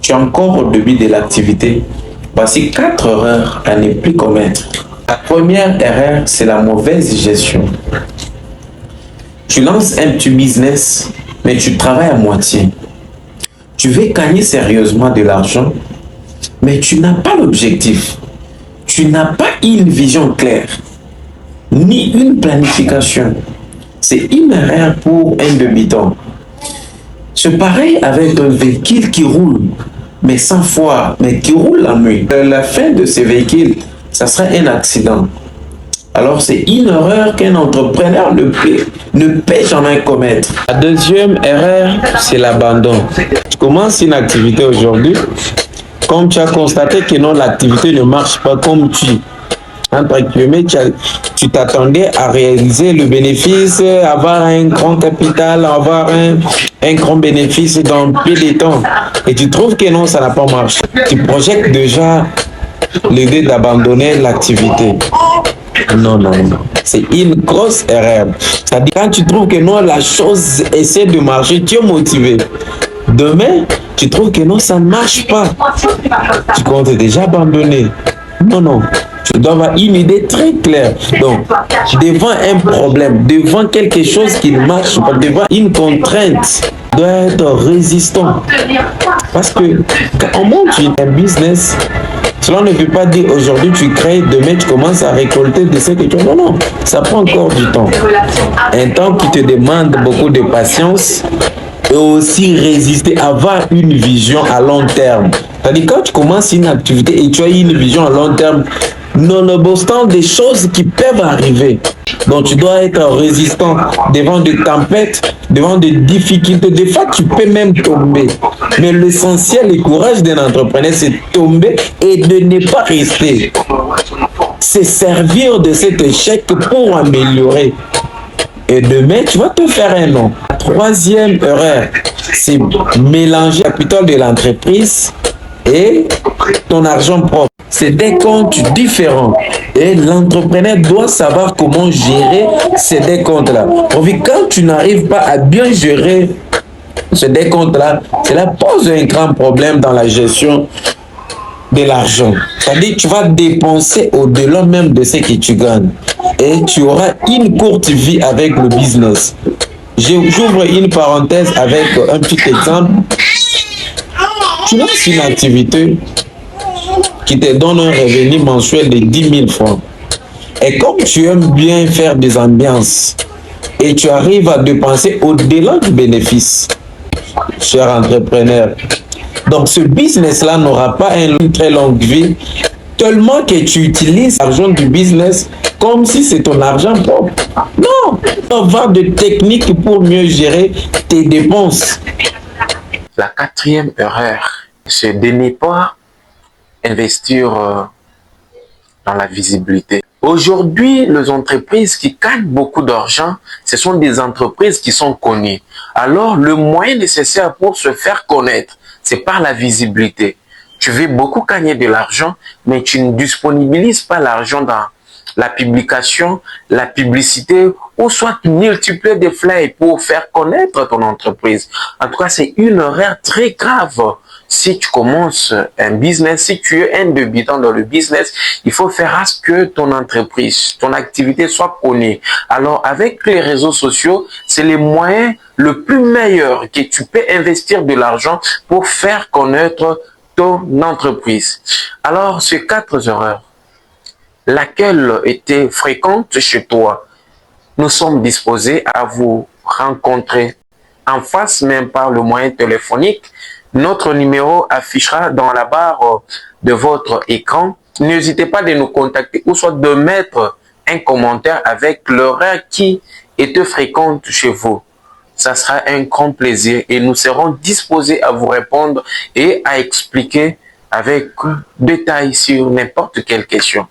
Tu es encore au début de l'activité. Voici 4 erreurs à ne plus commettre. La première erreur, c'est la mauvaise gestion. Tu lances un petit business, mais tu travailles à moitié. Tu veux gagner sérieusement de l'argent, mais tu n'as pas l'objectif. Tu n'as pas une vision claire, ni une planification. C'est une erreur pour un débutant. C'est pareil avec un véhicule qui roule, mais sans foi, mais qui roule la nuit. La fin de ce véhicule, ça sera un accident. Alors c'est une erreur qu'un entrepreneur ne peut jamais commettre. La deuxième erreur, c'est l'abandon. Tu commences une activité aujourd'hui, comme tu as constaté que non, l'activité ne marche pas comme entre guillemets, tu t'attendais à réaliser le bénéfice, avoir un grand capital, avoir un grand bénéfice dans peu de temps. Et tu trouves que non, ça n'a pas marché. Tu projettes déjà l'idée d'abandonner l'activité. Non. C'est une grosse erreur. C'est-à-dire quand tu trouves que non, la chose essaie de marcher, tu es motivé. Demain, tu trouves que non, ça ne marche pas. Tu comptes déjà abandonner. Non. Tu dois avoir une idée très claire. Donc, devant un problème, devant quelque chose qui ne marche pas, devant une contrainte, tu dois être résistant. Parce que quand on monte un business, cela ne veut pas dire aujourd'hui tu crées, demain tu commences à récolter de ce que tu as. Non, ça prend encore du temps. Un temps qui te demande beaucoup de patience et aussi résister, avoir une vision à long terme. C'est-à-dire quand tu commences une activité et tu as une vision à long terme, nonobstant des choses qui peuvent arriver. Donc tu dois être résistant devant des tempêtes, devant des difficultés. Des fois tu peux même tomber. Mais l'essentiel et courage d'un entrepreneur, c'est tomber et de ne pas rester. C'est servir de cet échec pour améliorer. Et demain, tu vas te faire un nom. La troisième erreur, c'est mélanger le capital de l'entreprise et ton argent propre. C'est des comptes différents. Et l'entrepreneur doit savoir comment gérer ces deux comptes-là. Quand tu n'arrives pas à bien gérer ces deux comptes-là, cela pose un grand problème dans la gestion de l'argent. C'est-à-dire que tu vas dépenser au-delà même de ce que tu gagnes. Et tu auras une courte vie avec le business. J'ouvre une parenthèse avec un petit exemple. Tu lances une activité qui te donne un revenu mensuel de 10 000 francs. Et comme tu aimes bien faire des ambiances et tu arrives à dépenser au-delà du bénéfice, cher entrepreneur, donc ce business-là n'aura pas une très longue vie, tellement que tu utilises l'argent du business comme si c'est ton argent propre. Non, tu dois avoir des techniques pour mieux gérer tes dépenses. La quatrième erreur, c'est de ne pas investir dans la visibilité. Aujourd'hui, les entreprises qui gagnent beaucoup d'argent, ce sont des entreprises qui sont connues. Alors, le moyen nécessaire pour se faire connaître, c'est par la visibilité. Tu veux beaucoup gagner de l'argent, mais tu ne disponibilises pas l'argent dans la publication, la publicité, ou soit multiplier des flyers pour faire connaître ton entreprise. En tout cas, c'est une erreur très grave. Si tu commences un business, si tu es un débutant dans le business, il faut faire à ce que ton entreprise, ton activité soit connue. Alors, avec les réseaux sociaux, c'est le moyen le plus meilleur que tu peux investir de l'argent pour faire connaître ton entreprise. Alors, ces 4 erreurs, laquelle était fréquente chez toi, nous sommes disposés à vous rencontrer en face, même par le moyen téléphonique. Notre numéro affichera dans la barre de votre écran. N'hésitez pas de nous contacter ou soit de mettre un commentaire avec l'horaire qui était fréquente chez vous. Ça sera un grand plaisir et nous serons disposés à vous répondre et à expliquer avec détail sur n'importe quelle question.